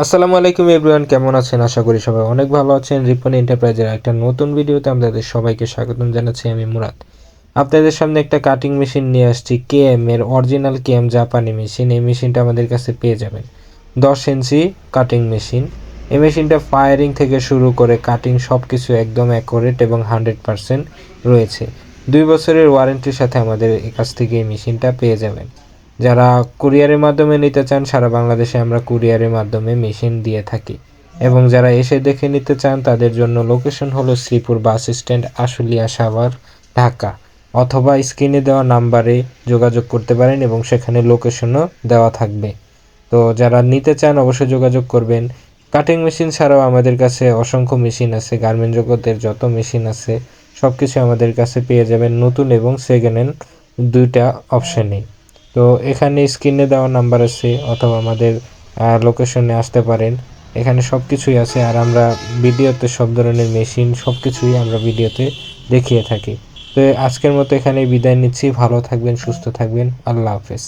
আসসালামু আলাইকুম এভরিওয়ান, কেমন আছেন? আশা করি সবাই অনেক ভালো আছেন। রিপন এন্টারপ্রাইজের একটা নতুন ভিডিওতে আপনাদের সবাইকে স্বাগতম জানাচ্ছি। আমি মুরাদ। আপনাদের সামনে একটা কাটিং মেশিন নিয়ে আসছি, কেএম এর অরিজিনাল কেএম জাপানি মেশিন। এই মেশিনটা আমাদের কাছে পেয়ে যাবেন। 10 ইঞ্চি কাটিং মেশিন। এই মেশিনটা ফায়ারিং থেকে শুরু করে কাটিং সব কিছু একদম অ্যাকুরেট এবং 100% রয়েছে। 2 বছরের ওয়ারেন্টির সাথে আমাদের কাছ থেকে এই মেশিনটা পেয়ে যাবেন। যারা কুরিয়ারের মাধ্যমে নিতে চান, সারা বাংলাদেশে আমরা কুরিয়ারের মাধ্যমে মেশিন দিয়ে থাকি। এবং যারা এসে দেখে নিতে চান, তাদের জন্য লোকেশন হলো শ্রীপুর বাস স্ট্যান্ড, আশুলিয়া, সাভার, ঢাকা। অথবা স্ক্রিনে দেওয়া নাম্বারে যোগাযোগ করতে পারেন এবং সেখানে লোকেশনও দেওয়া থাকবে। তো যারা নিতে চান অবশ্যই যোগাযোগ করবেন। কাটিং মেশিন ছাড়াও আমাদের কাছে অসংখ্য মেশিন আছে। গার্মেন্ট জগতের যত মেশিন আছে সব কিছু আমাদের কাছে পেয়ে যাবেন, নতুন এবং সেকেন্ড হ্যান্ড দুইটা অপশানেই। তো এখানে স্ক্রিনে দেওয়া নাম্বার আছে, অথবা আমাদের লোকেশনে আসতে পারেন। এখানে সব কিছুই আছে, আর আমরা ভিডিওতে সব ধরনের মেশিন সব কিছুই আমরা ভিডিওতে দেখিয়ে থাকি। তো আজকের মতো এখানেই বিদায় নিচ্ছি। ভালো থাকবেন, সুস্থ থাকবেন। আল্লাহ হাফেজ।